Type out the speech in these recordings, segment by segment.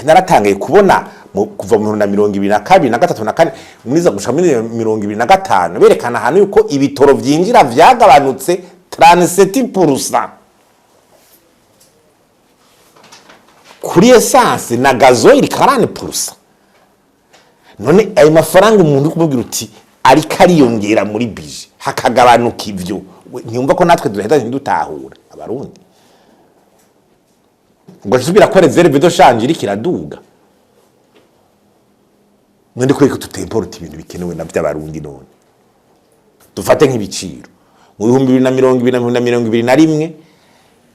naratangaye kubona kuva mu 2022 na 3 na 4 muriza gusha muri 2025 berekana hano yuko ibitoro vyinjira vyagabanutse 37%. Kuri essence na gazoil 40%. None ayo mafaranga umuntu kumubwira uti ari kariyongera muri bije hakagabanuka ivyo nyumva ko natwe duheza ndutahura abarundi ngo subira ko reserve do change iri kiraduga none ko tutempora ibintu bikenewe na by'abarundi none dufate nk'ibiciro mu 2020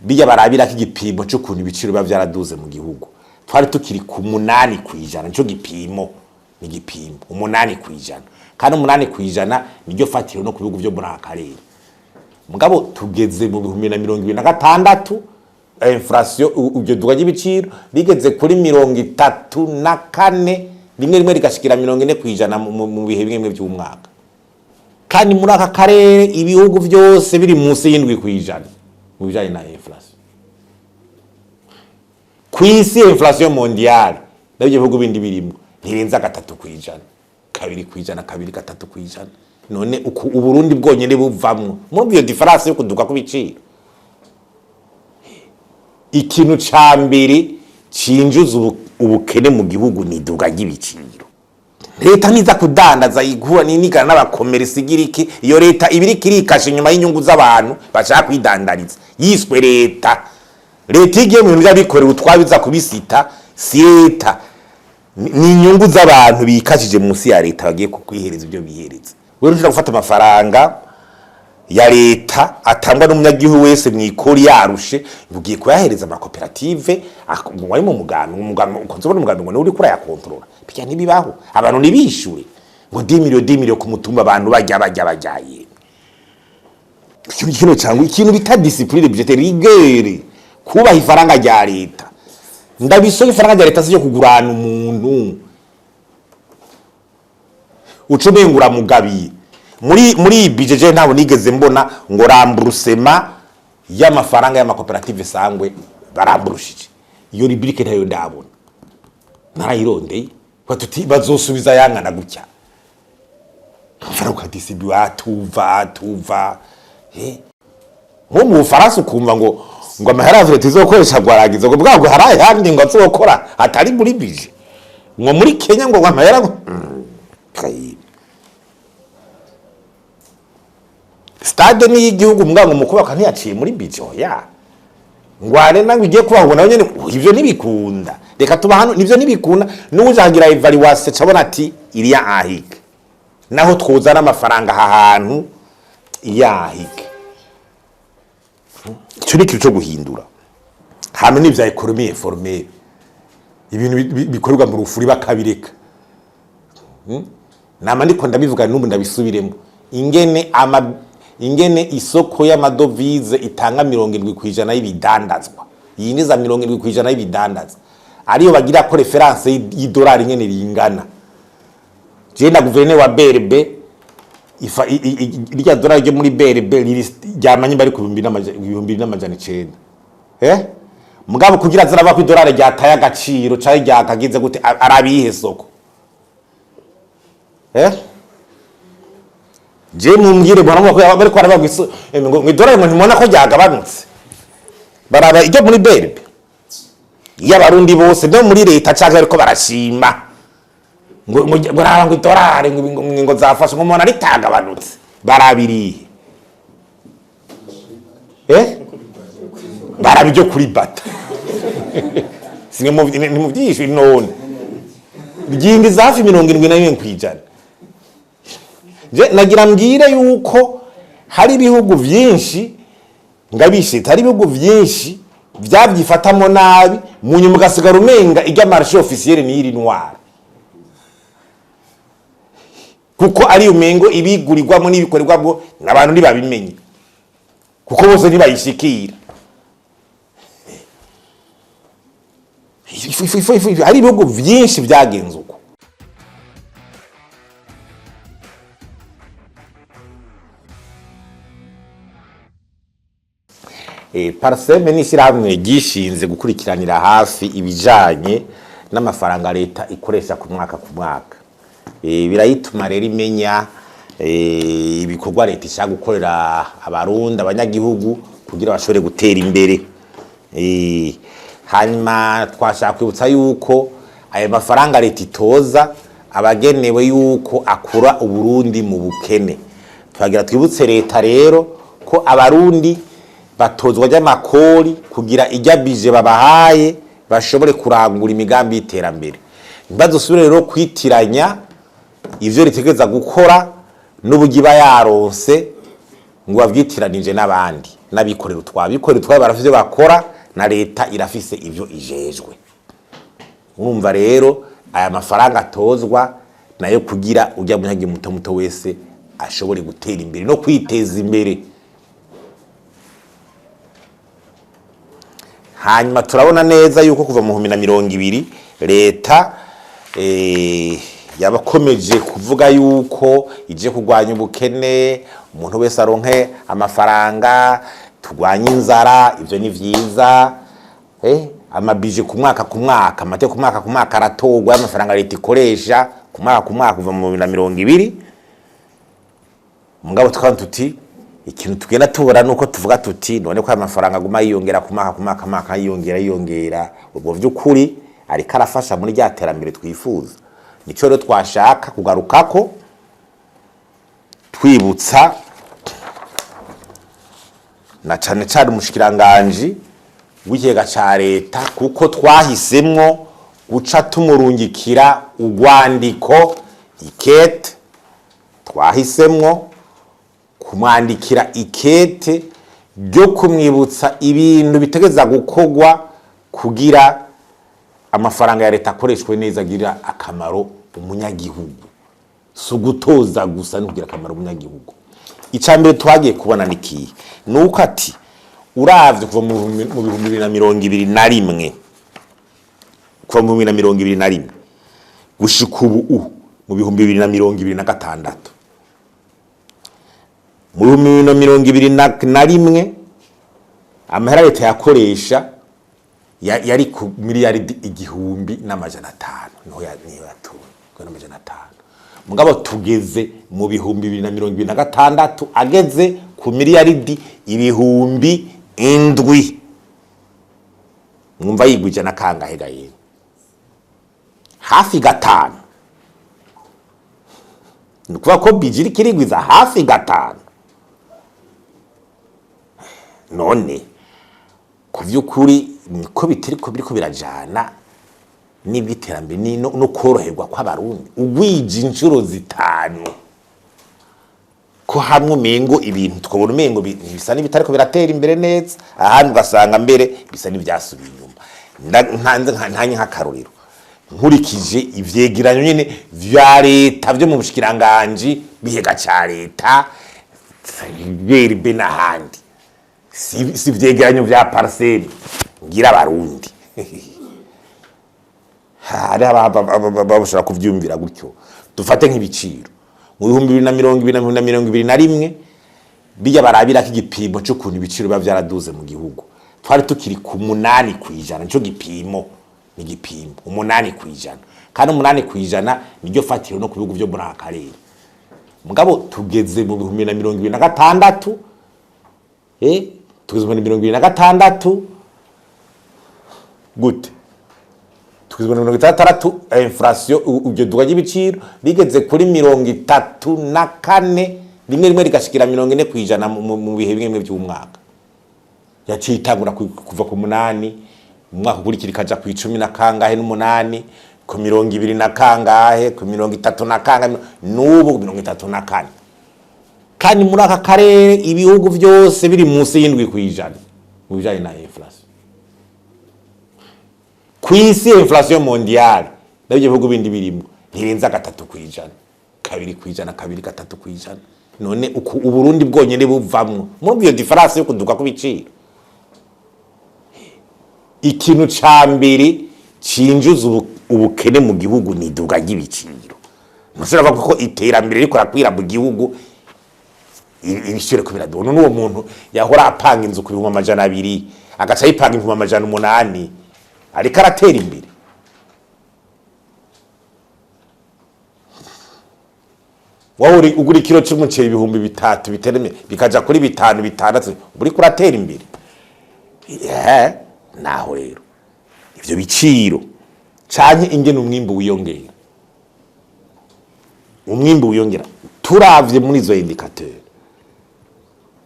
bijya barabira k'igipimo cyo kuntu ibiciro bavyaraduze mu gihugu twari tukiri ku 8% cyo gipimo ni gipimo 8% kandi 8% niryo fatiro no ku bihugu byo muri akarere mugabo tugeze mu 2026 inflation ubyo duga y'ibiciro bigeze kuri 34 rimwe rigashikira 40% mu bihe bimwe by'umwaka kandi muri aka karere ibihugu byose biri munsi y'7% mu bijanye na inflation kwisi inflation mondiale nabyo bihugu bindi birimo ntirenza 3%, 2%, 3%. None uburundi bwonyene buvamwe mu biyo difference yo kuduka kubiciro ikintu cambere cinjuza ubukene mu gihugu ni duga y'ibiciro. Leta niza kudandaza igura n'inigana n'abakomerisi giriki iyo leta ibiri kirikashe nyuma y'inyungu z'abantu bashaka kwidandariza yiswe leta igiye mu bintu by'abikorera utwabiza kubisita si leta ni inyungu z'abantu bikashije munsi ya leta bagiye kukwihereza ibyo bihereza. Wewe ushaka gufata amafaranga ya leta atangwa n'umunyagihugu wese mwikori yarushe ugiye kuyahereza amakoperative wari mu mugambi ukonzobona umugambi ngo uri kura ya control bijya nibibaho abantu nibishure ngo 10 million ku mutumba abantu bajyaye ikintu cyangwa ikintu bita discipline budgetaire rigueur kubaha ifaranga rya leta ndabisoye ifaranga rya leta cyo kugurana umuntu ucubengura mugabiye muri budget ntabwo nigeze mbona ngo rambrusema y'amafaranga y'amakoperative sangwe baramburushije iyo rubrique ntayo ndabona narayirondeye batuti bazosubiza yangana gutya faranga disibu atuva mu Bufaransa ukumva ngo amahera tizokoresha gwaragiza ngo bwagwe haraye handi ngo azokora atari muri budget ngo muri Kenya ngo amahera stade ni igihugu mwango mukubaka ntiyaciye muri bijo ya ngwane nangu igiye kubahubona nyene ivyo nibikunda reka tuba hano nivyo nibikunda n'uzagira evaluation cabona ati iriya ahike naho twuzana amafaranga ahantu yahike cyo ni cyo guhindura hano ni vya economie informelle ibintu bikorwa mu rufuri bakabireka nama ndiko ndabivuga n'ubu ndabisubiremo ingene isoko y'amadovize itanga 70% y'ibidandazwa yiniza 70% y'ibidandazwa ariyo bagira ko reference y'idolari nyene ringana je na guverineri wa BRB irya dolari ryo muri BRB ryamanye bari ku 2,900 mugabo kugira ziraba ku idolari ryataye agaciro cyari ryakagize gute arabihe soko je mumbwire bwana ko bari ko arabagwiso ngo idolari mu ntimona ko ryagabanutse baraba ijya muri BRB y'abarundi bose no muri leta cyangwa ariko barashima ngo baranga idolari ngo zafasha ngo mona ritagabanutse barabiriye barabijyo kuri bata singe mu byinshi none ryingi zafi 71%. Je nagira mbwire yuko hari bihugu byinshi ngabishe hari bihugu byinshi byabyifatamo nabi mu nyuma gasigara umenga ijya marché officiel ni iri noir kuko ari umengo ibigurirwamo n'ibikorerwamo n'abantu nibabimenye kuko bose nibayishikira hari bihugu byinshi byagenze uko. PARCEM ni ishyirahamwe gishinze gukurikiranira hafi ibijanye n'amafaranga leta ikoresha ku mwaka birayituma rero imenya ibikorwa leta ishaka gukorera abarundi abanyagihugu kugira bashobore gutera imbere. Hanyuma twashaka kwibutsa yuko ayo mafaranga leta itoza abagenewe yuko akura uburundi mu bukene. Twagira twibutse leta rero ko abarundi batozwa ry'amakori kugira ijya bije babahaye bashobore kurangura imigambi y'iterambere. Ntibazosubire rero kwitiranya ivyo ritegeza gukora n'ubugiba yaronse ngo bavyitiranyije n'abandi n'abikorera utwabikorera barafite bakora na leta irafise ivyo ijejwe. Urumva rero aya mafaranga atozwa nayo kugira ujya munyagi muto wese ashobore gutera imbere no kwiteza imbere. Hanyuma turabona neza yuko kuva mu 2020 leta yabakomeje kuvuga yuko ije kugwanya ubukene, umuntu wese aronke amafaranga, tugwanya inzara. Ivyo ni vyiza. Amabije ku mwaka amate ku mwaka aratogwa amafaranga leta ikoresha ku mwaka kuva mu 2020. Mugabo twandi tuti ikintu tugenda tubura nuko tuvuga tuti none ko amafaranga guma yiyongera ku mwaka yiyongera ubwo vy'ukuri ariko arafasha muri rya terambere twifuza. Nico rero twashaka kugarukako twibutsa na cane umushikiranganje w'ikigega ca leta kuko twahisemwo guca tumurungikira urwandiko ikete. Twahisemwo kumwandikira ikete ryo kumwibutsa ibintu bitegeza gukogwa kugira amafaranga ya leta akoreshwe neza agira akamaro umunyagihugu, sugutoza gusa no kugira akamaro umunyagihugu. Icambere twagiye kubona nikiye nuko ati uravye kuva mu 2021 kuva mu 2021 gushika ubu mu 2026 mu 2021 amahera leta yakoresha yari ku miliyaridi 1,500 no n'amajana 5. Mugabo tugeze mu 2026 ageze ku miliyaridi 7,000. Mwumva yigwije na kangahe gaye hafi 5. Nukuva ko bijiri kirigwiza hafi 5. None kuvyukuri niko bitiriko biriko birajana n'ibiterambere no koroherwa kw'abarundi ugwije inshuro 5 ko hamwe mengo ibintu twabona mengo bisa n'ibitariko biratera imbere neza ahandi ugasanga mbere bisa n'ivyasubiye inyuma. Ntanye nk'akarorero nkurikije ivyegeranyo nyene vya leta vyo mu bushikiranganje bihega ca leta berbe n'ahandi si vyegeranyo vya PARCEM ngira abarundi hari babashaka kuvyumvira gutyo. Dufate nk'ibiciro mu 2021 bijya barabira k'igipimo cyo kuntu ibiciro biba byaraduze mu gihugu. Twari tukiri ku 8% cyo gipimo ni gipimo 8%, kandi 8% niryo fatiro no ku bihugu byo muri akarere. Mugabo tugeze mu 2026 tugeze mu 2026 gute tugeze mu 2026 inflation ujye duga y'ibiciro bigeze kuri 34, rimwe rigashikira 40% mu bihe bimwe by'umwaka. Yacitangura kuva ku 8 umwaka ukurikira kaja ku 10 na kangahe n'8 ku 20 na kangahe ku 30 na kangahe n'ubu 34. Kandi muri aka karere ibihugu byose biri munsi y'7% mu bijanye na inflation. Kwisi inflation mondiale nabyo bihugu bindi birimo ntirenza 3%, 2%, 3%. None uburundi bwonyene buvamwo muri iyo difference yo kuduka kubiciro. Ikintu cambere cinjuza ubukene mu gihugu ni duga y'ibiciro. Musura ko iterambere riko rakwira mu gihugu ibiciro kubira dono n'uwo muntu yahora apanga inzu ku 200 agaca yipanga 800 ariko aratera imbere. wowe ugura ikiro cy'umuceri ibihumbi 3 bitereme bikaja kuri 5 6 buri kuratera imbere naho rero ivyo biciro canke ingene umwimbo wiyongera turavye muri izo indicateur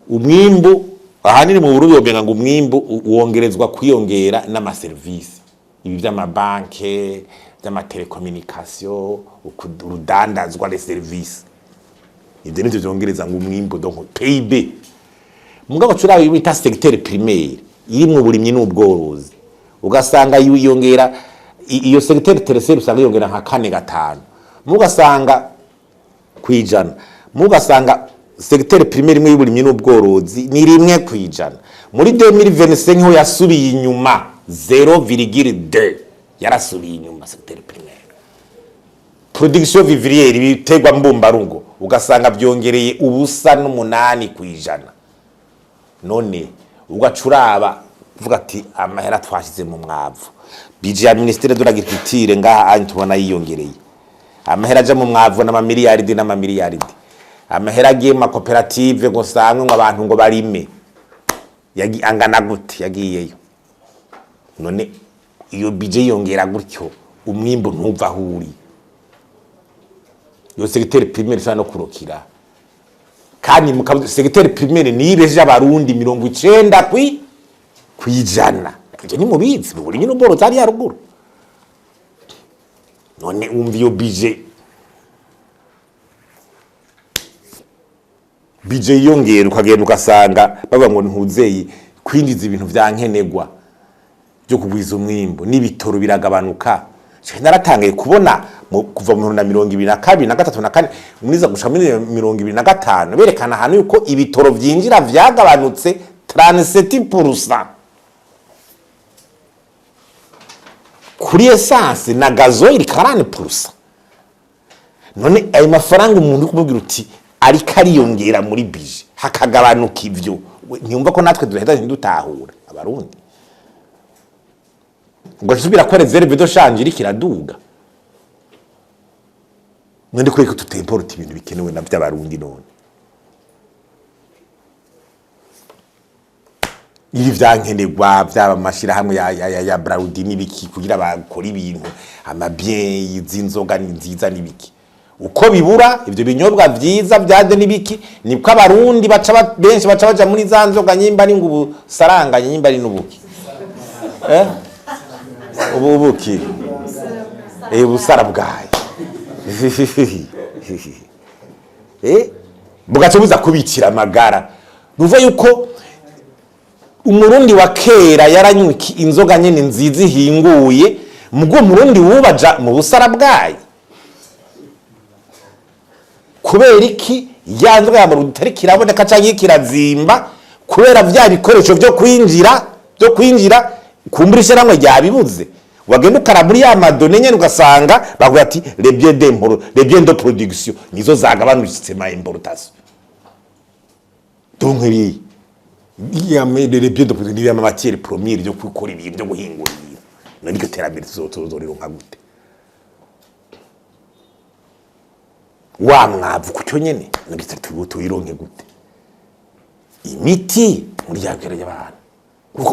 umwimbo ahanini mu Burundi yobenga ngo umwimbo wongerezwa kwiyongera n'ama service ibi by'amabanke by'amatelekomunikasiyo urudandazwa les services ibyo nivyo byongereza ngo umwimbo donc PIB mugabo curabe bita secteur primaire iri mu burimyi n'ubworozi ugasanga yiyongera iyo secteur tertiaire usanga yongera nka 4-5 mugasanga kwijana mugasanga secteur primaire imwe y'uburimyi n'ubworozi ni 1% muri 2025 ho yasubiye inyuma 0,2 yarasubiye inyuma secteur primaire production vivrière bitegwa mbumbarugo ugasanga byongereye ubusa n'8%. None ugacuraba uvuga ati amahera twashize mu mwavu budget ya ministère de l'agriculture ngaha anyu tubona yiyongereye amahera aja mu mwavu n'amamiliyaridi amahera agiye mu makoperative ngo sangwe ngo abantu ngo barime angana gute yagiyeyo. None iyo budget yongera gutyo umwimbo ntuva huri yo secteur primaire sana kurokira kandi mu secteur primaire nibeje abarundi 90 kwijana je ni mubizi buri nyine uboro zari yaruguru. None umvi yo budget yongera ukagenda ukasanga baba ngo ntuzeyi kwinjiza ibintu vyankenegwa byo kugwiza umwimbo n'ibitoro biragabanuka. Naratangaye kubona kuva mu 2022 na 3 na 4 muniza gusha muri 2025 berekana hano yuko ibitoro vyinjira vyagabanutse 37% kuri essence na gazoil 40%. None ayo mafaranga umuntu kumubwira uti ari kariyongera muri bije hakagabanuka ivyo ntiyumva ko natwe duheza ntidutahura abarundi ngo subira ko reserve do change iri kiraduga. None ko tutemporta ibintu bikenewe na by'abarundi none ibi vyankenegwa byaba mashira hamwe ya Braudi nibiki kugira bakora ibintu amabien zinzoga nziza nibiki uko bibura ivyo binyobwa vyiza byade nibiki niko abarundi baca benshi baca baja muri za nzoga nyimba n'ingubu saranga nyimba ari nubuki ubuki busara bwaye bugace buza kubicira amagara nuva yuko umurundi wa kera yaranywa inzoga nyene nziza hinguye mugo umurundi wubaja mu busara bwaye kubera iki yanzwe y'amarundi tari kiraboneka canke kirazimba kubera vya bikoresho byo kwinjira kumburisha namwe ryabibuze wagenda ukara muri ya madone nyene ugasanga bavuga ati les biens de production nizo zagabanutse ma importation donc ri ya les biens de production ya matière première byo gukora ibintu byo guhingura nari gaterambere tuzorero nka gute wa mwavu kucyo nyene nagise tuyironke gute imiti muri yagereye abantu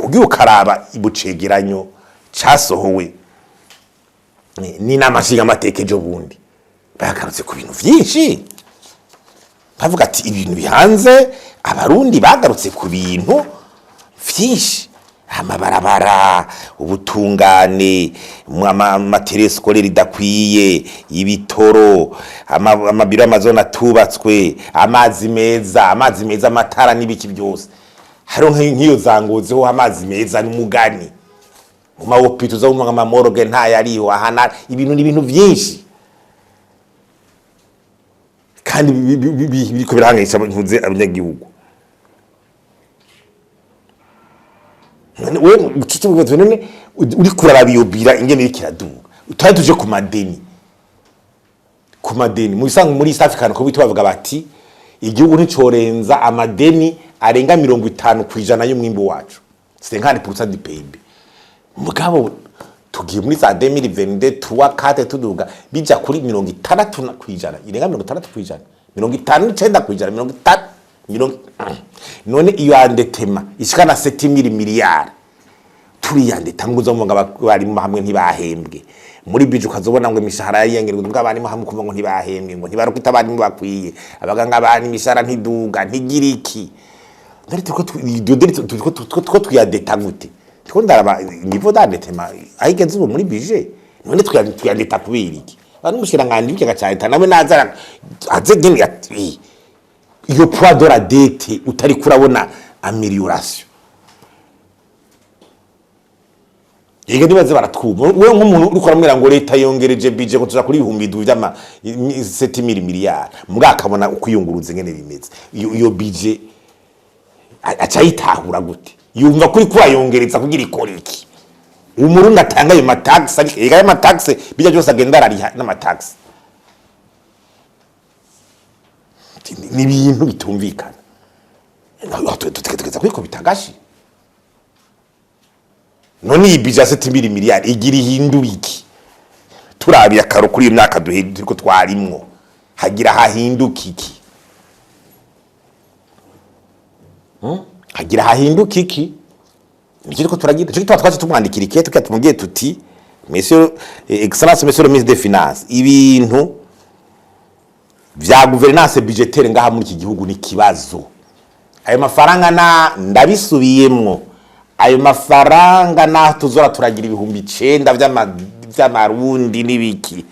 ugiye ukaraba ibucegeranyo casohowe ni namashinga amatekejo bundi bagarutse ku bintu vyinshi bavuga ati ibintu bihanze abarundi bagarutse ku bintu vyinshi amabarabara ubutungane amatere scolaire idakwiye ibitoro amabiro amazona tubatswe amazi meza amatara nibiki byose haro nk'iyo zangozeho amazi meza n'umugani mu mawopito zo mu mamoroge nta yariho ahana ibintu vyinshi kandi biriko birahangayisha ntuze abanyagihugu. We ucucubuze none uri kurarabiyobira ingene ikiraduga utari tuje ku madeni mu bisanzwe muri East African ko bitwa bavuga bati igihugu nticorenza amadeni arenga 50% y'umwimbo wacu 50% du PIB mugabo tugiye muri za 2022 3 4 tuduga bija kuri 60% irenga 60% 59%, none iyo andetema ishikana 7 miliyari turiyandeta ngo uzomva bari mu hamwe ntibahembwe muri bije ukazobona ngo imishahara yayengerwa ngo abandi mu hamwe kuva ngo ntibahembwe ngo ntibarukwita abandi mu bakwiye abaganga abandi imishahara ntiduga ntigiriki ndari tuko twiyandeta gute tuko ndaraba nivo dandetema ayigeze ubu muri bije none twiyandeta kubiriki bari mushira ngandi bike gacahita nawe nazara aze gini ati iyo poids de la dette utari kurabona amélioration yego nibaze baratwuba we nk'umuntu uri kuramwira ngo leta yongereje budget ko tuza kuri 7 miliyari mugakabona ukuyunguruze ngene bimeze iyo budget acayitahura gute yumva kuri kuba yongereza kugira ikoriki umurundi atanga ayo matax ariko ayo matax bijya byose agenda arariha n'amatax ni ibintu bitumvikana tutegeza kwiko bitagashi none ibija 7 miliyari igira ihindura iki turabiye akaro kuri imyaka duhede ko twarimwo hagira hahinduka iki hagira hahinduka iki niki ko turagira cyo twatwaje tumwandikira ikete tukatumubwiye tuti monsieur excellence monsieur le ministre des finances ibintu vya gouvernance budgetaire ngaha muri iki gihugu ni kibazo ayo mafaranga ndabisubiyemwo ayo mafaranga na tuzora turagira ibihumbi 9 vy'amarundi nibiki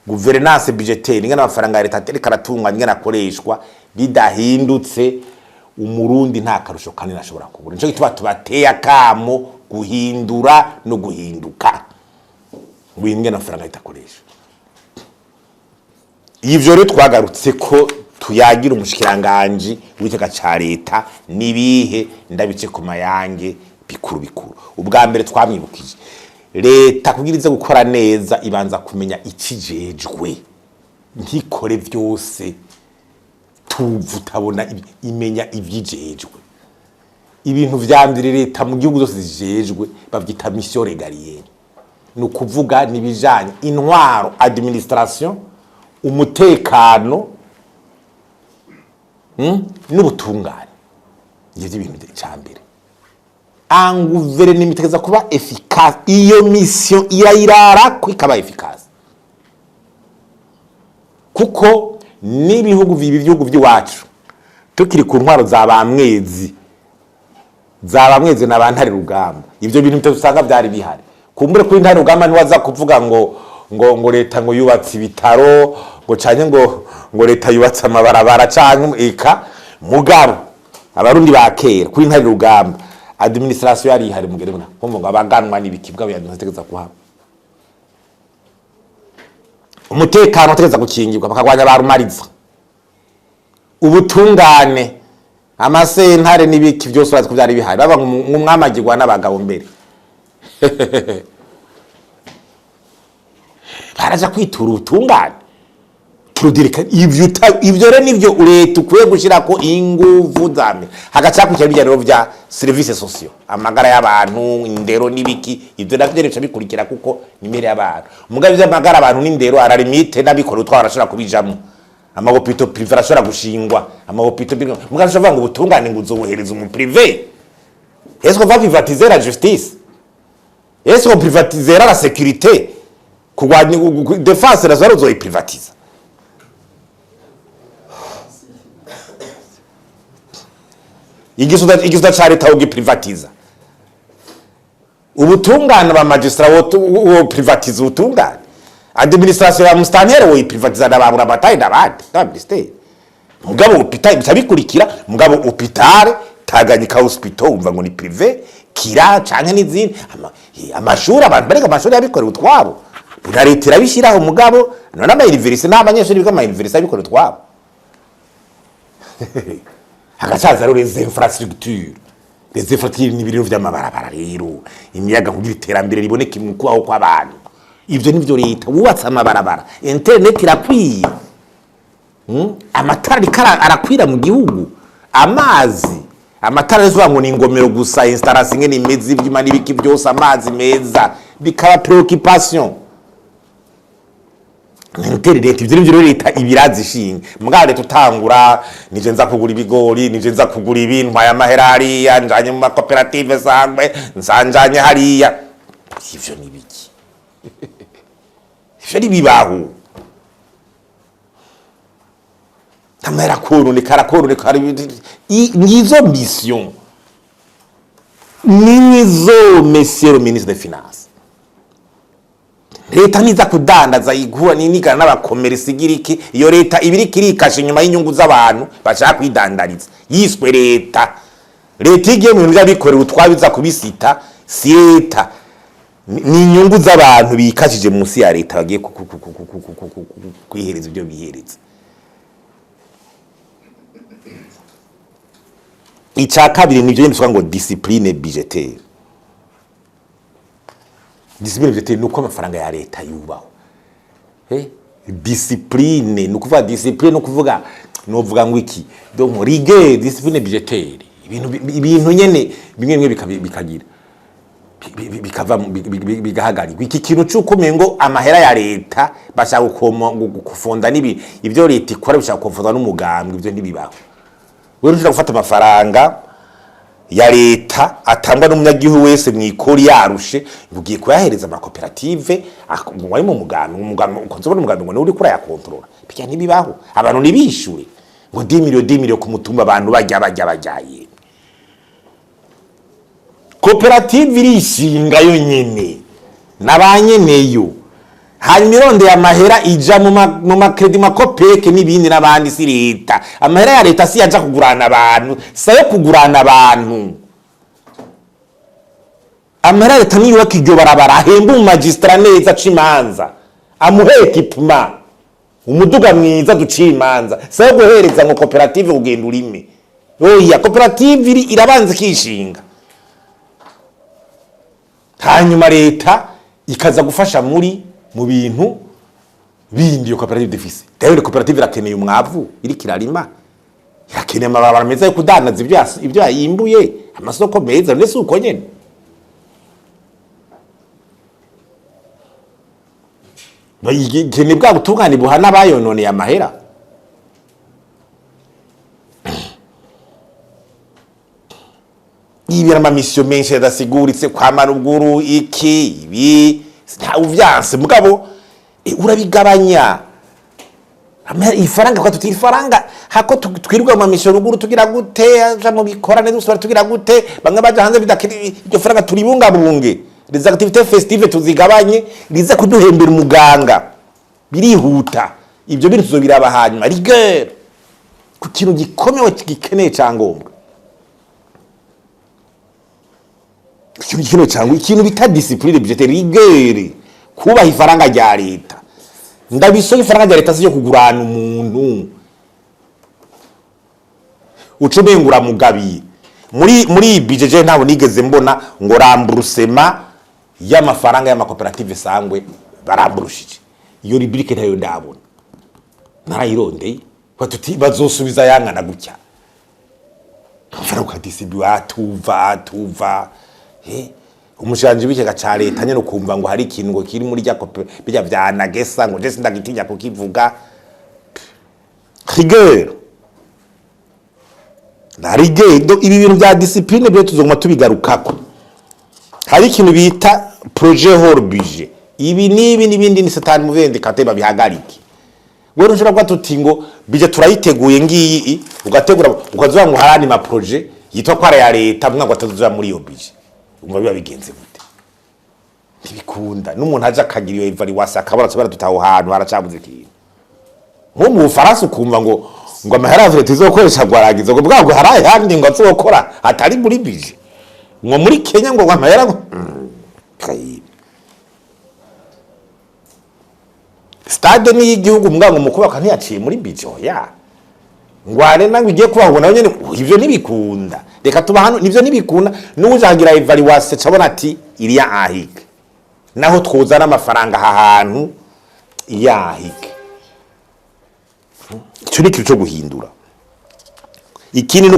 gouvernance budgetaire ngana amafaranga ya leta karatungwa ngana akoreshwa bidahindutse umurundi nta karusho kanini ashobora kubura nico gituma tubateye akamo guhindura no guhinduka ngwinge na faranga itakoresha ivyo rero twagarutse ko tuyagira umushikiranganje w'iteka ca leta nibihe ndabice ku mayange bikuru ubwa mbere twamwibukije leta kubwiriza gukora neza ibanza kumenya ikijejwe ntikore byose tuvutabona imenya ivyijejwe ibintu vyambire leta mu gihugu zose zijejwe bavyita mission régalienne no kuvuga nibijanye intwaro administration umutekano n'ubutungane ivyo ibintu cyambere en gouvernement itegeza kuba efficace iyo mission irayirara kwikaba efficace kuko n'ibihugu bibihugu by'iwacu tukiri ku ntwaro zabamwezi n'abantari rugamba ivyo bintu bitusanga byari bihari kumbure kuri ntari rugamba ntiwaza kuvuga ngo leta ngo yubatse ibitaro ngo canye ngo leta yubatse amabarabara canke eka mugabo abarundi bakera kuri ntari rugamba administration yari ihari mugerena kumva ngo abaganwa n'ibikibwa byategeza kuhaba umutekano utegeza gukingirwa bakagwanya barumariza ubutungane amasentare n'ibiki byose bazi ko byari bihari baba umwamagirwa n'abagabo mbere baraja kwitura ubutungane turudirika ivyo rero nivyo leta ukwiye gushira ko inguvu zame hagacakurikira bijyaniro vya service sociaux amagara y'abantu indero n'ibiki ivyo navyo rero bikurikira kuko nimere y'abantu mugabe y'amagara abantu n'indero ara limite nabikora utwara arashobora kubijamo amahopito privé arashobora gushingwa amahopito mugabe ashobora ngo ubutungane ngo uzobuhereza umu privé est-ce qu'on va privatiser la justice est-ce qu'on privatisera la sécurité kugwanya défense la zaro zo privatiser igisuda cha leta ugiprivatiza ubutungane ba magistrat wo privatiza ubutungane administration ya mustantere wo privatiza n'ababura bataye n'abandi ministère mugabo hôpital bicabikurikira mugabo hôpital Tanganyika hospital umva ngo ni privé kira canke n'izindi amashuri abantu bareka amashuri yabikora utwabo leta irabishiraho mugabo none ama university n'abanyeshuri biga ama university abikora utwabo hagacaza rero les infrastructures n'ibiriro vy'amabarabara rero imiyaga kugira iterambere riboneke mu kwaho kw'abantu ivyo nivyo leta wubatse amabarabara internet irakwiye amatara arakwira mu gihugu amazi amatara zo ngo ni ingomero gusa installation ngene imeze ivyuma n'ibiki byose amazi meza bikaba preoccupation gutera leta ivyo nivyo leta ibirazi shinga mugare tutangura nije nza kugura ibigori nije nza kugura ibintu aya maherari yanjanye mu makoperative sangwe nsanjanye hariya ivyo nibiki ivyo nibibaho tamera korone karakorone ngizo mission nizo monsieur le ministre des finances leta niza kudandaza igura n'inigana n'abakomerisi giriki iyo leta ibiri kirikashe nyuma y'inyungu z'abantu bashaka kwidandariza yiswe leta igiye mu bintu by'abikorera utwabiza kubisita si leta ni inyungu z'abantu bikashije munsi ya leta bagiye kwihereza ibyo bihereza. Icya kabiri nibyo ndiswa ngo discipline budgetaire. Discipline budgetaire nuko amafaranga ya leta yubaho. Discipline nukuvuga discipline nukuvuga novuga ngo iki donc rigueur discipline budgetaire ibintu nyene bimwe bikagira bikava bigahagarika iki kintu cy'ukumengo amahera ya leta bashaka gufunda nibi ibyo leta ikora bishaka kufunda n'umugambwe ibyo ntibibaho. Wewe ushaka gufata amafaranga ya leta atangwa n'umunyagihugu wese mwikori yarushe ugiye kuyahereza amakoperative wari mu mugambi ukonzobona umugambi ngo uri kura ya control bijya ntibibaho abantu nibishure ngo 10 miliyoni ku mutumba abantu bajyaye koperative irishinga yo nyene nabanyeneyo hanyuma ironde ya mahera ija mu makredi makopeke n'ibindi nabandi si leta amahera ya leta si yaja kugurana abantu sayo kugurana abantu amahera leta niyo wakiryo barabara hemba mu magistrat neza cimanza amuheka ipuma umuduga mwiza ducimanza sayo guhereza ngo koperative ugenda urime oya koperative irabanza kishinga hanyuma leta ikaza gufasha mu bintu bindi yo koperative defise rero koperative irakeneye umwavu iri kirarima irakeneye amabara meza yo kudandaza ibyo yimbuye amasoko meza ndetse uko nyene bayigene bwa butungane buhana bayononeye amahera ibira ama mission menshi yadasiguritse kwamara ubwuru iki ibi nta uvyanse mugabo urabigabanya ifaranga kwa tuti ifaranga hako twirwa mu mission ruguru tugira gute aja mu bikorane dusura tugira gute bamwe baje hanze bidakiri iryo faranga turibunga bunge les activités festives tuzigabanye riza kuduhembera umuganga birihuta ibyo bintu tuzobiraba hanyuma rigueur ku kintu gikomewe gikeneye cyangombwa ikintu bita discipline budgetaire rigueur kubaha ifaranga rya leta ndabisoye ifaranga rya leta siyo kugurana umuntu ucubengura mugabiye muri budget ntabwo nigeze mbona ngo rambrusema y'amafaranga y'amakoperative sangwe baramburushije iyo rubrique ntayo ndabona narayirondeye batuti bazosubiza yangana gutya amafaranga discipline atuva umushanje bike gaca leta nyene ukumva ngo hari ikintu ngo kiri muri bijya byanagesa ngo je sindagitinya kukivuga rigueur la rigueur ibi bintu bya discipline byo tuzoguma tubigarukako hari ikintu bita projet hors budget ibi n'ibindi ni satani muvende kateba bihagarike wewe ushobora kwa tutingo bije turayiteguye ngiyi ugategura ukazoba ngo harani ma projet yitwa kwara ya leta mwanga atazuza muri iyo budget umva biba bigenze gute ntibikunda n'umuntu aje akagira iyo evaluation akabara tubara tutaho hantu haracabuze kintu nko mu Faransa ukumva ngo amahera leta izokoresha gwaragiza ngo bwabwo haraye handi ngo azokora atari muri budget ngo muri Kenya ngo amahera kai stade ni igihugu mwango mukubaka ntiyaciye muri budget oya ngware nangu igiye kubaho nawe nyene ivyo nibikunda reka tuba hano nivyo nibikunda n'uzagira evaluation cabona ati iriya ahike naho twuzana amafaranga hahantu yahike cyo ni cyo guhindura ikindi no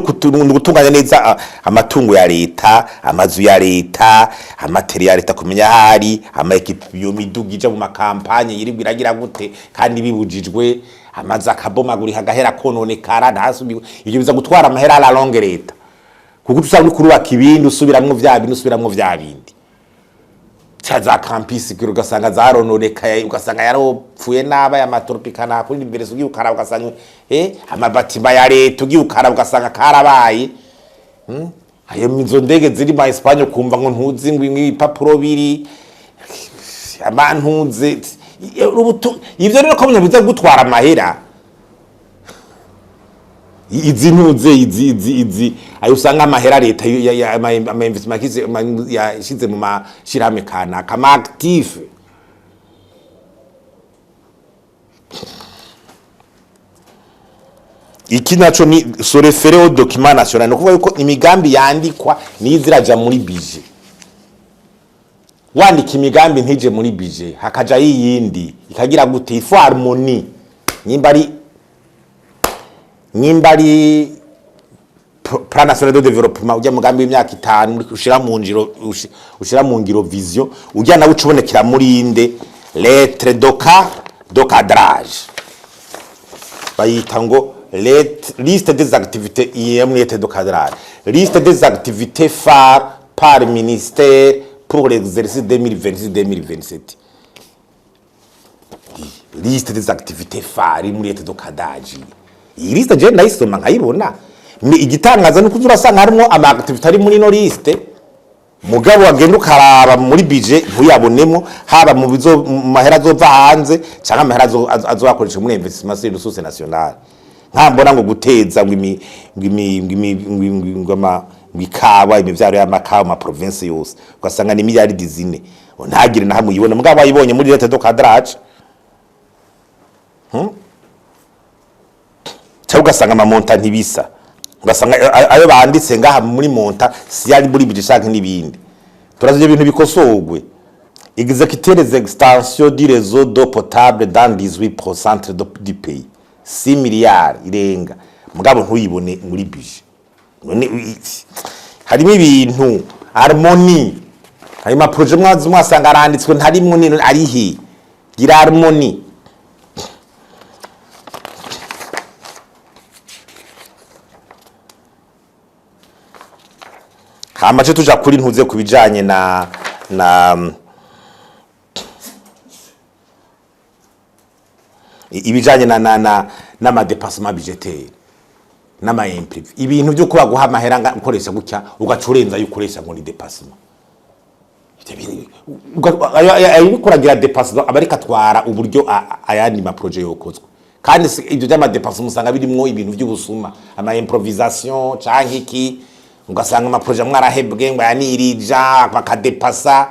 gutunganya neza amatungo ya leta, amazu ya leta, amateri ya leta kumenya hari amaekipiyo midugija mu makampanye yiribwa iragira gute kandi bibujijwe amazi akabomaguri hagahera kononekara ntasubiwe ibyo biza gutwara amahera ala longue leta kuko tusabwe kurubaka ibindi usubiramwo vya bindi chaza campus kiro gasanga zarononekaye ugasanga yaropfuye naba ya matropicana kuri imbere sugi ukara ugasanga amabatima ya leta ugi ukara ugasanga karabaye ayo mizo ndege ziri mu Espagne kumva ngo ntuzi ngwi papuro biri amantuze ivyo rero ko biza gutwara amahera izi ntuze izi ayo usanga amahera leta ama investment yashize mu mashirame kana kama active iki naco ni so référé au document national no kuvuga yuko imigambi yandikwa niziraja muri budget wandika imigambi ntije muri budget hakaja yindi ikagira gute ifo harmonie nyimbari plan national de développement ujya mugambi w'imyaka 5 ushira mu ngiro vision ujya nawe ucubonekera muri inde lettre de cadrage bayita ngo liste des activités lettre de cadrage liste des activités phares par ministère pour l'exercice 2026-2027 liste des activités phares muri lettre de cadrage iyi liste je ndayisoma nkayibona igitangaza nuko urasanga harimo ama activity ari muri no liste mugabo wagenda ukaraba muri budget ntuyabonemo haba mu bizo mahera azova hanze cyangwa mahera azobakoresha muri investissement sur ressources nationales nkambona ngo guteza ngwikawa imivyaro y'amakawa ma province yose ugasanga ni miliyari zine ntagire na hamwe yibona mugabo ayibonye muri leta do cadrage ugasanga amamonta ntibisa ugasanga ayo banditse ngaha muri monta si yari muri bijishaka n'ibindi turaje ibintu bikosogwe exécuter les extensions du réseau d'eau potable dans 18% du pays 6 milliards irenga mugabo ntuyibone muri budget none harimo ibintu harmonie harimo projet mwasanga aranditswe ntarimwe nino arihi gira harmonie hamaje tuja kuri ntuze kubijanye na ibijanye na ma dépassement budgétaire nama imprévu ibintu byo kuba guha amahera ukoresha gutya ugacurenza yukoresha ngo ni dépassement ayo kuragira dépassement abarika twara uburyo ayandi ma projet yokozwe kandi ibyo by'ama dépassement usanga birimwo ibintu by'ubusuma ama improvisation canke iki ugasanga ama projet mwarahebwe ngo yanirija bakadepasa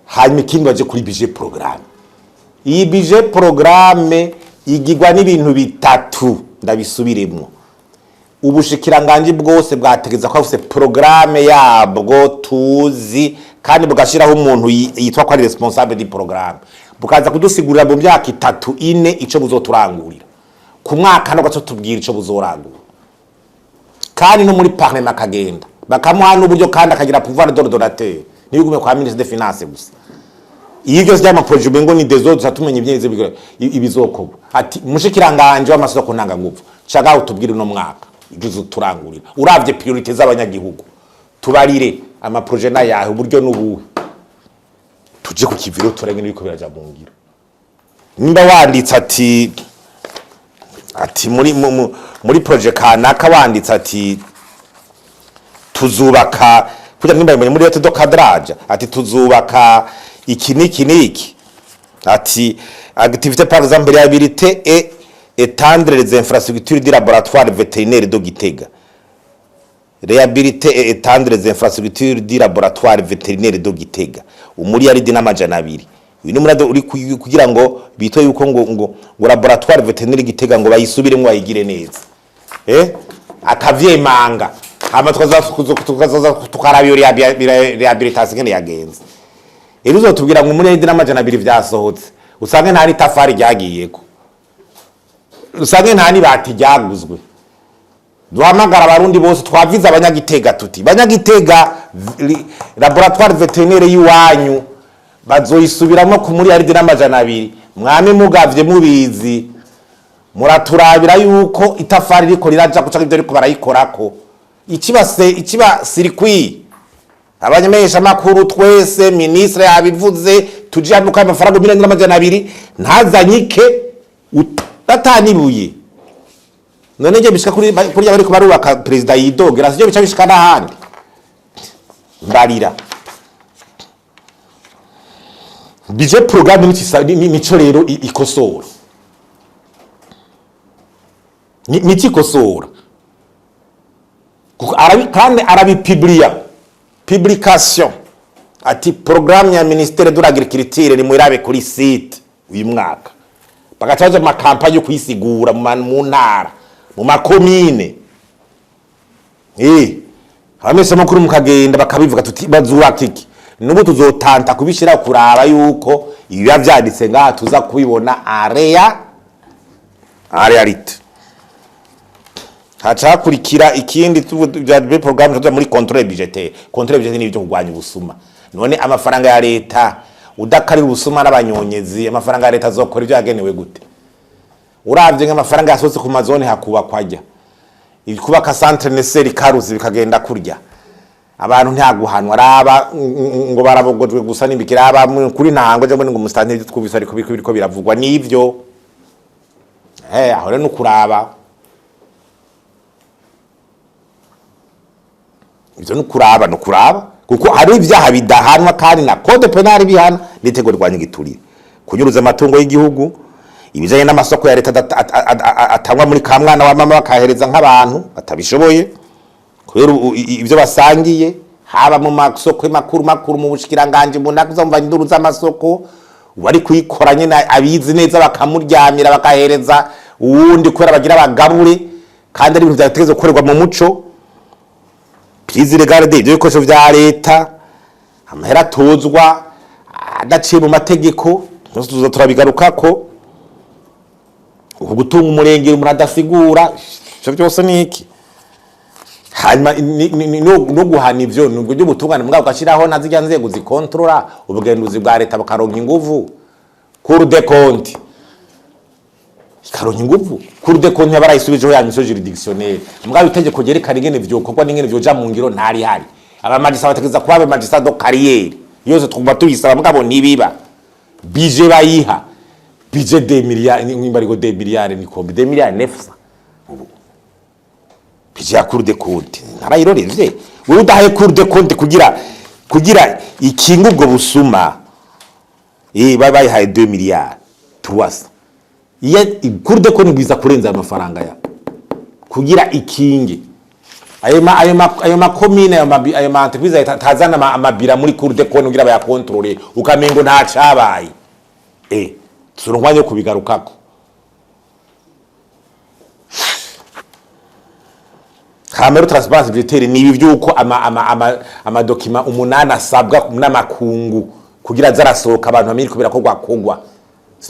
hanyuma ikindi baje kuri budget programme iyi budget programme igigwa n'ibintu bitatu ndabisubiremwo ubushikiranganje bwose bwategeza ko afise programme yabwo tuzi kandi bugashiraho umuntu yitwa ko ari responsable di programme bukaza kudusigurira mu myaka 3-4 ico buzoturangurira ku mwaka no gato tubwira ico buzorangura kandi no muri parlement kagenda bakamuha n'uburyo kandi akagira pouvoir d'ordonnateur nibigume kwa ministre des finances gusa iyo cyama projet ngo ni des autres atumenye ibyeze ibizokorwa ati mushikiranganje w'amasoko ntanga nguvu caga utubwire no mwaka igizo turangurira uravye priorité z'abanyagihugu tubarire ama projet na yahe uburyo n'ubuhe tuje ku kiviro turenge nibiko biraja mu ngiro nimba wanditse ati muri projet kanaka wanditse ati tuzubaka kuja nimba muri leta do cadrage ati tuzubaka iki ati activité par exemple réhabiliter et étendre les infrastructures du laboratoire vétérinaire de Gitega réhabiliter et étendre les infrastructures du laboratoire vétérinaire de Gitega umuri yari dinamajana 2 uyu muri uri kugira ngo bito yuko ngo laboratoire vétérinaire Gitega ngo bayisubiremo bayigire neza akavye manga hama twaza tukarabiyo rehabilitation ngene yagenze Eruzo tubwira ngo muri yindi n'amajana 2 vyasohotse usange nta ni tafari ryagiyeko usange nta ni bati ryaguzwe duhamagara abarundi bose twaviza abanyagitega tuti banyagitega laboratoire vétérinaire yiwanyu bazoyisubiramo ku muri aride n'amajana 2 mwami mugavye mubizi muraturabira yuko itafari riko riraja kuca ibyo riko barayikorako ikiba sirikwi abanyamesha makuru twese ministre yabivuze tuje anuka amafaranga 1,200,000 ntazanyike utatanibuye none nje bishika kuri bariko barubaka president yidogera sije bica bishika nahandi mbarira bije programme nico rero ikosora nikikosora kandi arabipublia publication ati programme ya ministère de l'agriculture ni mwirabe kuri site uyu mwaka bagacaje amakampanye yo kwisigura mu ntara mu makomine hamese makuru mukagenda bakabivuga tuti bazubaka iki nubu tuzotanta kubishira kuraba yuko iyo yavyanditse ngaha tuza kubibona reality hacakurikira ikindi bya programme tuza muri contrôle budgétaire ni ibyo kugwanya ubusuma none amafaranga ya leta udakarira ubusuma n'abanyonyezi amafaranga ya leta azokora ibyo yagenewe gute uravye nk'amafaranga yasose ku mazone hakuba kwajya ikubaka centre necessaire karuzi bikagenda kurya abantu ntaguhanwa raba ngo barabogojwe gusa nimbikira aba kuri ntango je ngo mustanteri twubisa ariko biriko biravugwa nivyo aho rero nukuraba ivyo nukuraba kuko hari ivyaha bidahanwa kandi na code penal bihana nitego rwanya giturire kunyuruza amatungo y'igihugu ibijanye n'amasoko ya leta atangwa muri kamwana wa mama bakahereza nk'abantu batabishoboye kubera ivyo basangiye haba mu masoko makuru mu bushikiranganje munakuzumva induru z'amasoko bari kuyikoranye na abizi neza bakamuryamira bakahereza uwundi kwera bagira bagabure kandi ari ibintu byategeze gukorerwa mu muco prise regarde ibyo bikoresho vya leta amahera tozwa adaciye mu mategeko turabigarukako uko gutunga umurengero muradasigura cyo byose niki hanyuma no guhana ivyo nubwo byo butungana mbwa ukashiraho nazijya nzego zikontrola ubugenduzi bwa leta bakaronka inguvu cour de compte ikaronka inguvu cour de compte yabarayisubijeho ya mission juridictionnelle mbwa itegeko gerekana ingene vyokorwa n'ingene vyoja mu ngiro ntari hari aba magistrat bategeza kuba magistrat do carrière yose twumva tuyisaba mbwa nibiba bije bayiha budget de milliards n'imbariko de milliards ni kombi de milliards 900 budget ya cour de compte narayirorevye wewe udahaye cour de compte kugira ikinga ubwo busuma bayihaye 2 milliards tuwasa iya cour de compte biza kurenza amafaranga ya kugira ikinge ayo makomine ayo ma entreprise tazana amabira muri cour de compte kugira baya contrôler ukamengo nta cabaye turongwanye kubigarukako kamero transparency budgetaire ni ibi byuko ama document 8 asabwa n'amakungu kugira zarasohoka abantu bamiri kubera ko gwakogwa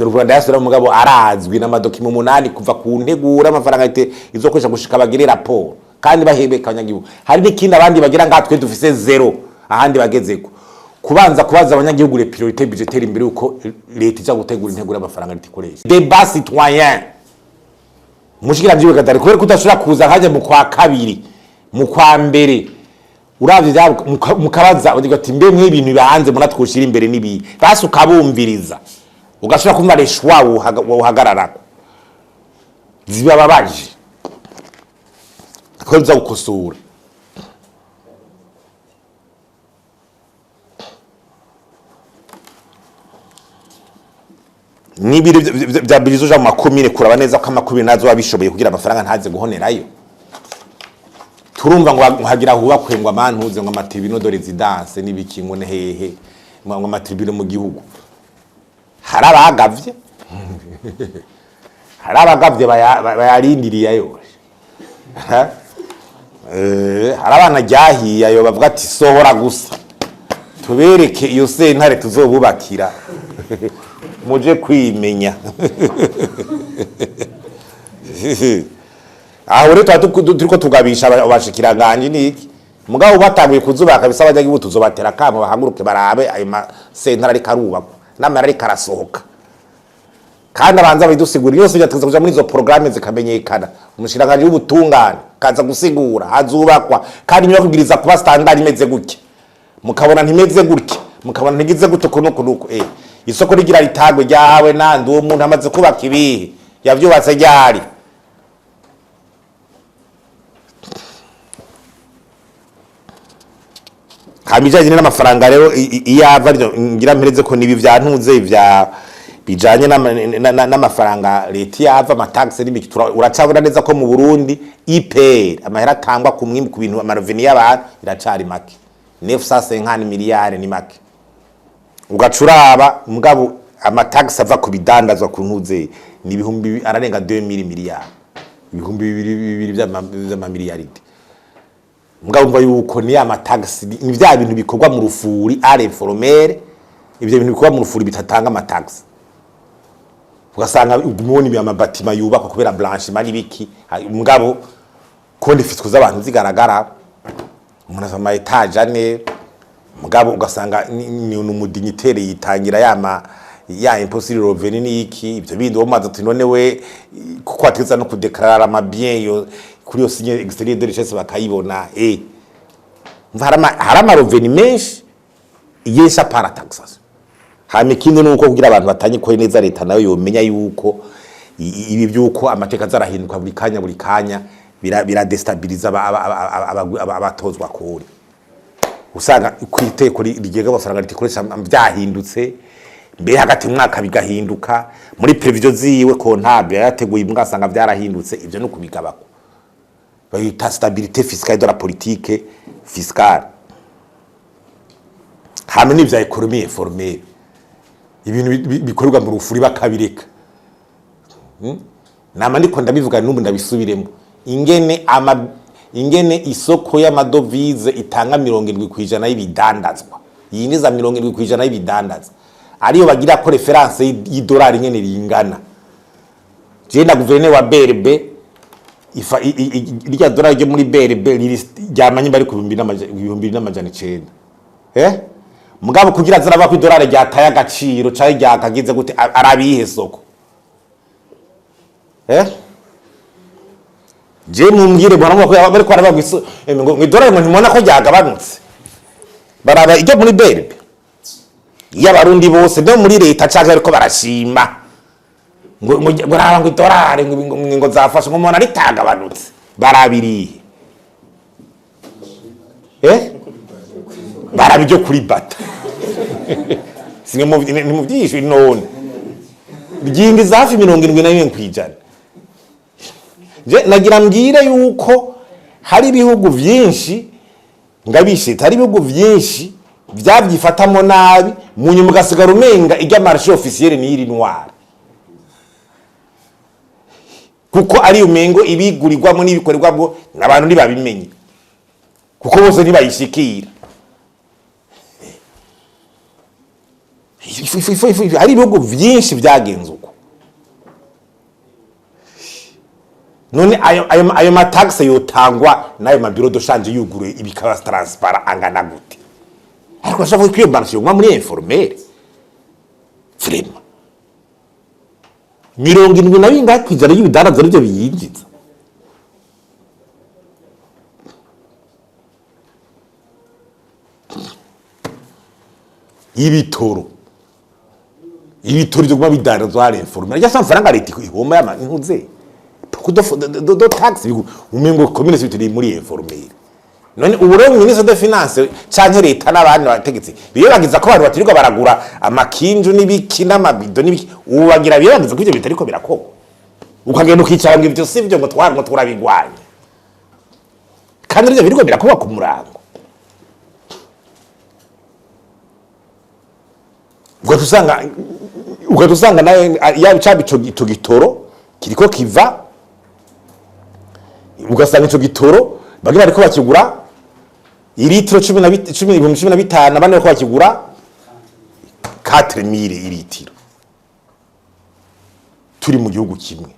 Rwanda yasura mugabo arazwi n'amadocument 8 kuva ku ntegura amafaranga ite izokoresha gushika bagire raporo kandi bahebekanya gibu hari n'ikindi abandi bagira ngatwe dufise 0 ahandi bagezeko kubanza kubaza abanyagihugu le priorité budgétaire imbere uko leta ija gutegura integura amafaranga litikoresha débat citoyen mushikira byiwe kadari kubera kudashura kuza haje mu kwa kabiri mu kwa mbere uravye mukabaza bagira ati mbe mwe ibintu bihanze munatwushira imbere nibi basi ukabumviriza ugashura kumva reshwa uhagararako zibababaje akoza gukosura nibiri bya bilizo ja mu makomine kuraba neza ko amakubiri nazo babishoboye kugira amafaranga ntaze guhonerayo turumva ngo hagira hubakwengwa amantuze ngo amatribino de residence nibikingo ne hehe ngo amatribino mu gihugu harabagavye bayarindiriye yo harabana jyahiye ayo bavuga ati sohora gusa tubereke iyo sentare tuzobubakira muje kwimenya aho rero turiko tugabisha abashikiranganje niki mugabo batanguye kuzubaka bisaba bajya gibutuzo batera kamo bahaguruke barabe ayo masentara ari karubako namara ari karasohoka kandi abanza bidusigura yose byateza kuja muri izo programme zikamenyekana umushiranganje w'ubutungane kaza gusigura hazubakwa kandi niyo kugiriza kuba standard imeze gutya mukabona ntimeze gutya mukabona ntigize gutyo kunuko isoko rigira ritagwe ryahawe nandi uwo muntu amaze kubaka ibihe yavyubatse ryari kamijanye n'amafaranga rero iyava ngira mpereze ko nibi vyantuze ivya bijanye n'amafaranga leta yava amataxe n'imikitura uracabona neza ko mu Burundi IPR amahera tangwa ku mwimbu ku bintu amaroveni y'abantu iracari make 950 miliyari ni make ugacuraba mugabo amataxe ava ku bidandazwa ku ntuze ni ibihumbi ararenga 2000 miliyari ibihumbi 2000 by'amamiliyaridi mugabo umva yuko ni amataxe ni bya bintu bikorwa mu rufuri are informel ibyo bintu bikorwa mu rufuri bitatanga amataxe ugasanga umuboni by'amabatima yubaka kubera blanchiment n'ibiki mugabo konde fitwe z'abantu zigaragara umuntu asama etage ane mugabo ugasanga ni umudignitaire yitangira ya impossible revenu n'iki ibyo bindi wo maze ati none we kuko ateza no kudeclarer ama bien yo kuri yo signe extérieur de richesse bakayibona harama revenu menshi yesha para taxation hame kindi nuko kugira abantu batanye ko neza leta nayo yomenya yuko ibi byuko amateka zarahinduka buri kanya bira destabiliza abatozwa kuri usanga kwiteko rigega amafaranga rikoresha byahindutse mbe hagati mwaka bigahinduka muri prevision ziwe comptable yateguye mgasanga byarahindutse ivyo no kubigabako bayita stabilité fiscale de la politique fiscale hamwe n'ivya économie informelle ibintu bikorwa mu rufuri bakabireka nama ndiko ndabivuga n'ubu ndabisubiremo ingene isoko y'amadovize itanga 70% y'ibidandazwa yiniza 70% y'ibidandazwa ariyo bagira ko reference y'idolari nyene ringana je na gouverneur wa BRB ifa irya dolari ryo muri BRB ryamanye bari ku 2009 mugabo kugira ziraba ku idolari ryataye agaciro cyari ryakagize gute arabihe soko je mumbwire bwana ko bari ko arabagwiso ngo idolari ngo ntimona ko ryagabanutse baraba ijya muri BRB y'abarundi bose no muri leta cyangwa ariko barashima ngo raba ngo idolari ngo zafashe ngo mona ritagabanutse barabiriye barabijyo kuri bata singe mu byisho none ryingiza hafi 71 kwijana je nagira mbwire yuko hari ibihugu byinshi ngabishe hari ibihugu byinshi byabyifatamo nabi mu nyuma gasigara umenga ijya marché officiel ni iri noir kuko ari umengo ibigurirwamo n'ibikorerwamo n'abantu nibabimenye kuko bose nibayishikira hari ibihugu byinshi byagenze uko none ayo mataxe yotangwa nayo mabiro do change yuguruye ibikaba transparent angana gute ariko shavuye kwiyo marché yo muri informel vraiment 70 kwijana y'ibidaraza ryo biyinjiza ibitoro byo kuba bidarazwa hari informel ya sanfaranga leta ihoma y'amantuze do tax umengo community bitiri muri informel none uburo ministre de finance canke leta n'abandi bategetse biyobagiza ko abantu batirirwa baragura amakinju n'ibiki n'amabido n'ibiki ubagira biyobagiza ko ivyo bitariko birakogwa ukagenda ukicara ngo ivyo sivyo ngo turabigwanya kandi ivyo biriko birakogwa ku murango ugatusanga nayo yabicabi ico gitoro kiriko kiva ugasanga ico gitoro bagira ariko bakigura ilitiro 15 abandi bako bakigura 4000 ilitiro turi mu gihugu kimwe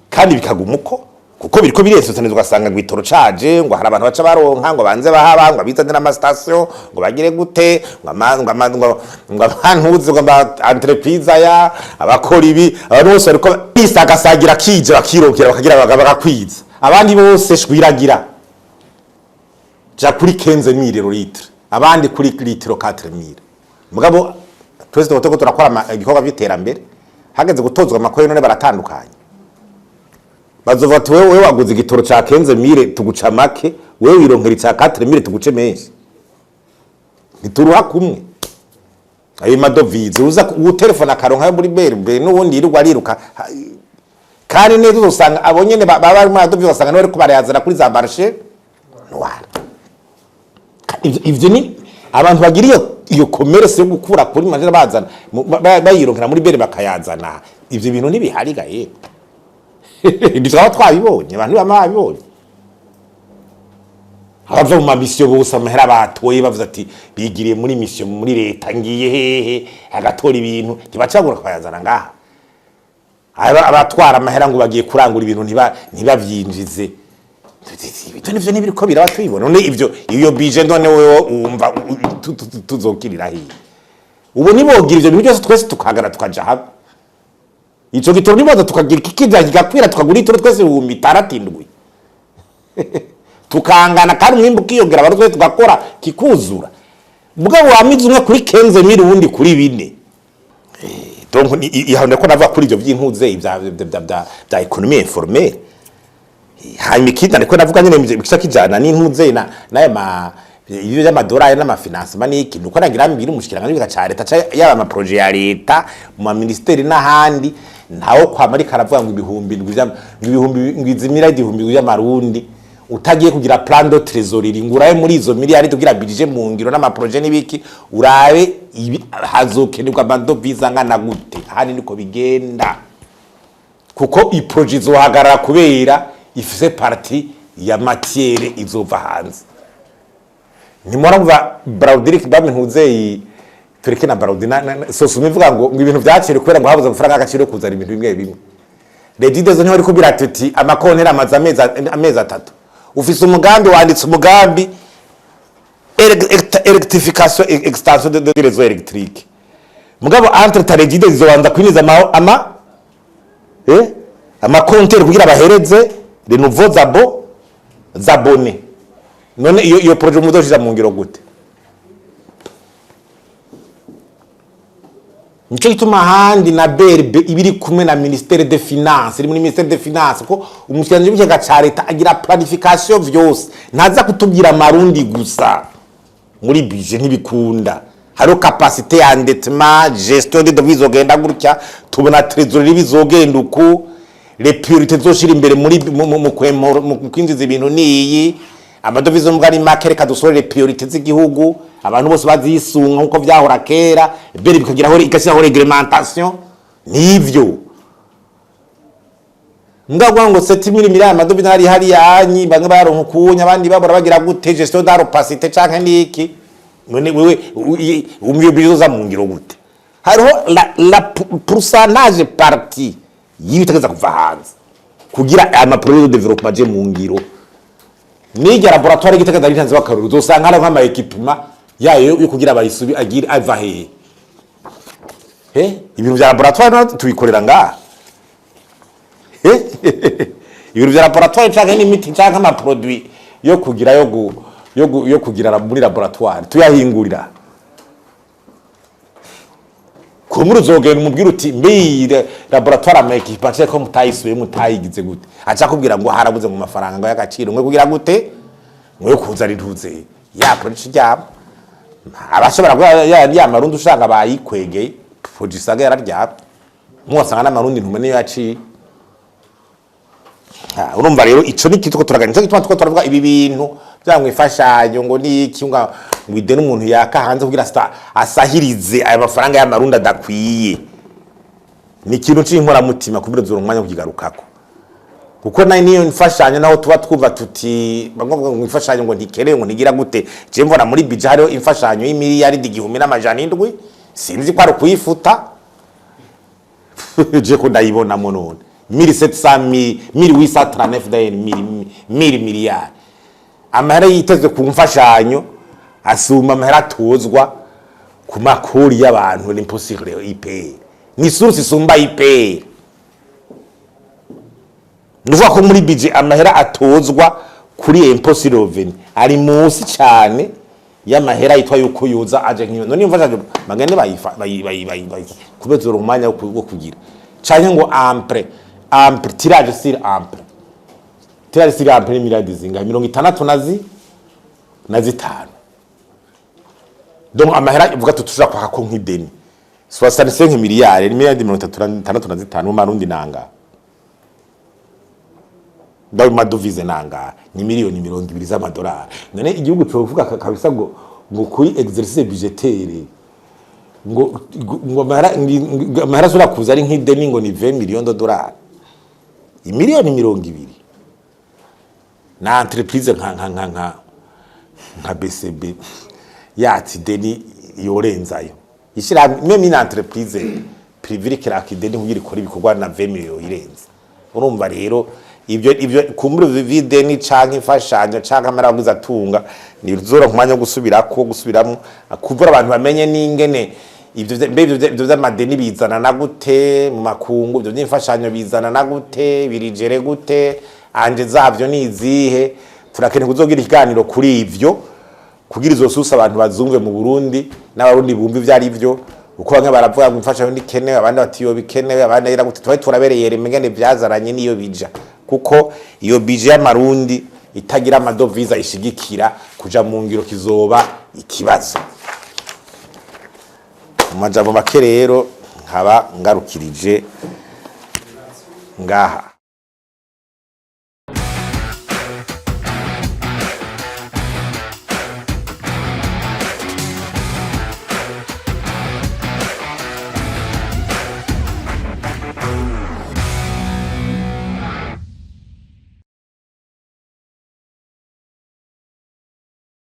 kandi bikagumuko kuko biriko biresosanizwa ugasanga ngo itoro caje ngo hari abantu baca baronka ngo banze bahaba ngo bizane n'ama station ngo bagire gute ngo abantuze ngo entreprise ya abakora ibi abantu bose ariko bisagasagira kije bakirokera bakagira bagakwiza abandi bose shwiragira ja kuri 15000 litre abandi kuri litiro 4000 mugabo twese turakora igikorwa by'iterambere hageze gutozwa amakore none baratandukanye bazova ati wewe waguze igitoro ca 15000 tuguca make wewe wironkera ca 4000 tuguce menshi nituruha kumwe ayo madovize uza utelefona karonka muri berbe n'ubundi yirirwa ariruka kandi neza usanga abonyene baba mu madovize usanga no bari kubarayazana kuri za marché noir ivyo ni abantu bagiriye iyo commerce yo gukura kuri majera bazana bayironkera muri berbe bakayazana ivyo bintu nibihariga yego ndikaba twabibonye abantu bamabibonye abava mu mission bose amahera batoye bavuze ati bigiriye muri mission muri leta ngiye hehe agatora ibintu kibacagura kwayazana ngaha abatwara amahera ngo bagiye kurangura ibintu ntibavyinjize ibyo nivyo nibiriko biraba twibona none ivyo iyo budget none wewe umva tuzokirira hiye ubu nibogira ivyo bintu byose twese tukagara tukaja hamwe ico gitoro nibaza tukagira kikiza kigakwira tukagura itoro twese 6,000 tukangana kandi mwimbu kiyogera barutwe tugakora kikuzura mugabo wamize umwe kuri 15000 ubundi kuri 4 donc ihande ko nava kuri ivyo by'intuze bya economie informelle hanyuma kitane ko navuga nyene bikisha kijana n'intuze na ibyo by'amadolari n'amafinancement n'iki nuko nagira mbiri umushikiranganje bikaca leta yaba ama projet ya leta mu ministeri n'ahandi ntawo kwa mari karavuga ngo ibihumbi ngwizimira y'amarundi utagiye kugira plan de trésorerie nguraye muri izo miliyari tugira budget mu ngiro n'ama projet n'ibiki urabe hazokenerwa bando visa ngana gute hani niko bigenda kuko i projet zohagarara kubera ifise parti ya matière izova hanze nimora kuva Braudiric bamwe ntuzeyi tureke na Braudina sosume vuga ngo ibintu byakire kubera ngo habuze gufaranga agaciro kuzana ibintu bimwe Redidezo niho ari kubira tuti amakontera amaza amezi 3 ufise umugambi wanditse umugambi electrification extension de réseau électrique mugabo entre ta Redidezo zobanza kwiniza amakontera kugira bahereze de nouveaux abonnés none iyo projet mudoshira mu ngiro gute nico gituma handi na berbe ibiri kumwe na ministère des finances iri muri ministère des finances ko umushikiranje w'ikigega ca leta agira planification vyose ntaza kutubwira amarundi gusa muri budget ntibikunda haro capacité d'endettement gestion de devises ogenda gutya tubona trésorerie bizogenda uko les priorités zoshira imbere muri mu kwinjiza ibintu niyi amadovize mugari makere kadusorere priorité z'igihugu abantu bose bazisunga nkuko vyahora kera bere bikagira hore igashyiraho reglementation nivyo ngagwa ngo 7000 miliyari amadovize hari yanyi bamwe baronka kunya abandi babora bagira gute gestion d'opacité canke niki none wewe umwibizo za mu ngiro gute hariho la pourcentage partie yibitegeza kuva hanze kugira ama projet de développement je mu ngiro Nijya laboratoire gitegeza ritanze bakaruru uzosanga hari nk'ama equipment yayo yo kugira bayisubi agire ava he ibintu bya laboratoire tubikorera ngaha ibintu bya laboratoire cyangwa n'imiti cyangwa ama produit yo kugira yo kugira muri laboratoire tuyahingurira kumuru uzogenda umubwira uti mbire laboratoire ama equipment cyangwa mutayisuye mutayigize gute acha kubwira ngo harabuze mu mafaranga ngo y'agaciro ngo kugira gute ngo yo kuza riduze ya product cyabo abashobora ya marundi ushaka bayikwegeye product yararyapye mwasanga n'amarundi ntume niyo yaci urumva rero ico ni kitoko turaganira cyo gituma turavuga ibi bintu byamwifashanyo ngo niki ngo mwide n'umuntu yaka hanze kugira asahirize aya mafaranga y'amarundi adakwiye ni ikintu c'inkora mutima kubira zoro umwanya kugigarukako kuko nayo niyo mfashanyo naho tuba twuva tuti bagomba mwifashanyo ngo ntikere ngo ntigira gute je mbona muri budget hariho imfashanyo y'imiliyari 1,700 sinzi ko ari kuyifuta je ko ndayibona none 1700 1839 miliyari. Amahera yitezwe ku mfashanyo asuma amahera atozwa ku makuru y'abantu n'impossible IPR. Ni source isumba IPR. Nuvuga ko muri budget amahera atozwa kuri impossible revenue ari munsi cyane y'amahera yitwa yuko yoza aje nk'iyo. None imfashanyo magane bayi kubezora umwanya wo kugira. Cyane ngo ampre tirage sur ampre. Tirage sur ampre miliyari zinga 60 na zitanu. Donc amahera ivuga tutuja kwa ko nk'ideni 65 miliyari 35 mu marundi nanga ndawe madovize nanga ni miliyoni 200 z'amadolari. None igihugu covuga kabisa ngo kuri exercice budgetaire ngo amahera zura kuza ari nk'ideni ngo ni 20 millions de dollars, imiliyoni 200 na entreprise nka BCB yati deni yorenzayo ishira meme ina entreprise privée kiraka deni kugira ikora ibikorwa na 20 millions irenze. Urumva rero ibyo kumbura videni canke imfashanyo canke amaraguza atunga ni zora kumanya gusubiramo kuvura abantu bamenye n'ingene ibyo by'amadeni bizana na gute mu makungu, ibyo by'imfashanyo bizana na gute, birijere gute, anje zavyo nizihe. Turakene kuzogira ikiganiro kuri ivyo kugira izo susa abantu bazumve mu Burundi n'abarundi bumva ivyo ari byo, uko bamwe baravuga ngo imfashanyo ndikenewe, abandi batiyo bikenewe, abandi yira gute. Twaye turabereye remengene byazaranye niyo bija, kuko iyo bije y'amarundi itagira amadovize ishigikira kuja mu ngiro kizoba ikibazo. Amajambo make rero nkaba ngarukirije ngaha.